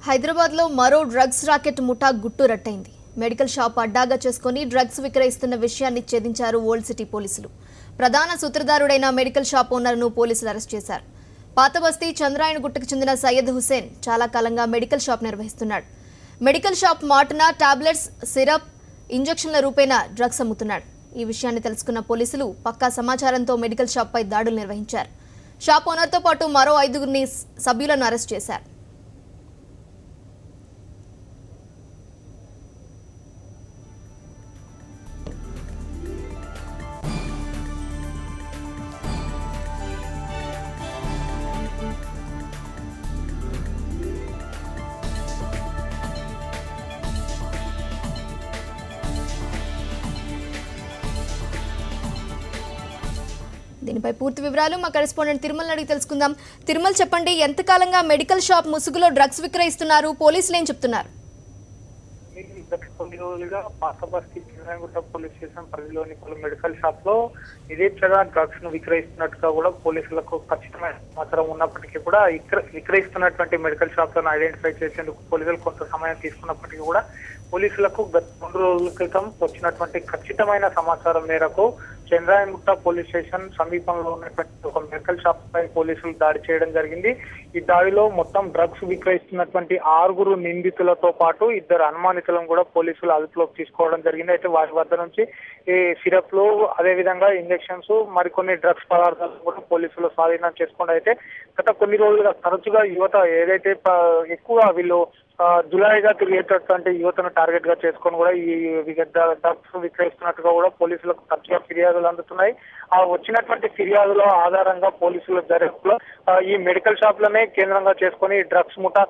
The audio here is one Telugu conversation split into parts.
హైదరాబాద్లో మరో డ్రగ్స్ రాకెట్ ముఠా గుట్టు రట్టయింది. మెడికల్ షాప్ అడ్డాగా చేసుకుని డ్రగ్స్ విక్రయిస్తున్న విషయాన్ని ఛేదించారు ఓల్డ్ సిటీ పోలీసులు. ప్రధాన సూత్రధారుడైన మెడికల్ షాప్ ఓనర్ను పోలీసులు అరెస్ట్ చేశారు. పాతబస్తీ చంద్రాయణగుట్టకు చెందిన సయ్యద్ హుసేన్ చాలా కాలంగా మెడికల్ షాప్ నిర్వహిస్తున్నాడు. మెడికల్ షాప్ మాటున టాబ్లెట్స్, సిరప్, ఇంజెక్షన్ల రూపేణా డ్రగ్స్ అమ్ముతున్నాడు. ఈ విషయాన్ని తెలుసుకున్న పోలీసులు పక్కా సమాచారంతో మెడికల్ షాప్పై దాడులు నిర్వహించారు. షాప్ ఓనర్తో పాటు మరో 5 సభ్యులను అరెస్ట్ చేశారు. దీనిపై పూర్తి వివరాలు మా కరెస్పాండెంట్ తిరుమల అడిగి తెలుసుకుందాం. తిరుమల, చెప్పండి, ఎంతకాలంగా మెడికల్ షాప్ ముసుగులో డ్రగ్స్ విక్రయిస్తున్నారు? పోలీసులు ఏం చెప్తున్నారు? కొన్ని రోజులుగా పాతబస్తీ చంద్రాయణగుట్ట పోలీస్ స్టేషన్ పరిధిలోని పలు మెడికల్ షాప్ లో యథేచ్ఛగా డ్రగ్స్ ను విక్రయిస్తున్నట్టుగా కూడా పోలీసులకు ఖచ్చితమైన సమాచారం ఉన్నప్పటికీ కూడా విక్రయిస్తున్నటువంటి మెడికల్ షాప్ లను ఐడెంటిఫై చేసేందుకు పోలీసులు కొంత సమయం తీసుకున్నప్పటికీ కూడా పోలీసులకు గత 2 రోజుల క్రితం వచ్చినటువంటి ఖచ్చితమైన సమాచారం మేరకు చంద్రాయణగుట్ట పోలీస్ స్టేషన్ సమీపంలో ఉన్నటువంటి ఒక మెడికల్ షాప్ పై పోలీసులు దాడి చేయడం జరిగింది. ఈ దాడిలో మొత్తం డ్రగ్స్ విక్రయిస్తున్నటువంటి 6 నిందితులతో పాటు 2 అనుమానితులను కూడా పోలీసులు అదుపులోకి తీసుకోవడం జరిగింది. అయితే వారి వద్ద నుంచి ఈ సిరప్లు, అదే విధంగా ఇంజెక్షన్స్, మరికొన్ని డ్రగ్స్ పదార్థాలను కూడా పోలీసులు స్వాధీనం చేసుకుంటూ అయితే గత కొన్ని రోజులుగా తరచుగా యువత ఏదైతే ఎక్కువగా వీళ్ళు జులాయిగా తిరిగేటటువంటి యువతను టార్గెట్ గా చేసుకొని కూడా ఈ డ్రగ్స్ విక్రయిస్తున్నట్టుగా కూడా పోలీసులకు తరచుగా ఫిర్యాదులు అందుతున్నాయి. ఆ వచ్చినటువంటి ఫిర్యాదుల ఆధారంగా పోలీసుల దర్యాప్తులో ఈ మెడికల్ షాప్ లనే కేంద్రంగా చేసుకుని డ్రగ్స్ ముఠా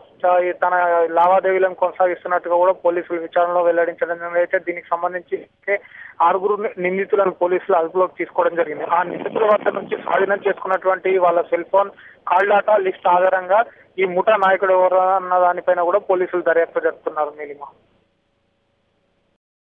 తన లావాదేవీలను కొనసాగిస్తున్నట్టుగా కూడా పోలీసులు విచారణలో వెల్లడించడం అయితే దీనికి సంబంధించి 6 నిందితులను పోలీసులు అదుపులోకి తీసుకోవడం జరిగింది. ఆ నిందితుల వద్ద నుంచి స్వాధీనం చేసుకున్నటువంటి వాళ్ళ cell phone, call data list ఆధారంగా ఈ ముఠా నాయకుడు ఎవరు అన్న దానిపైన కూడా పోలీసులు దర్యాప్తు జరుపుతున్నారు. నీలిమ.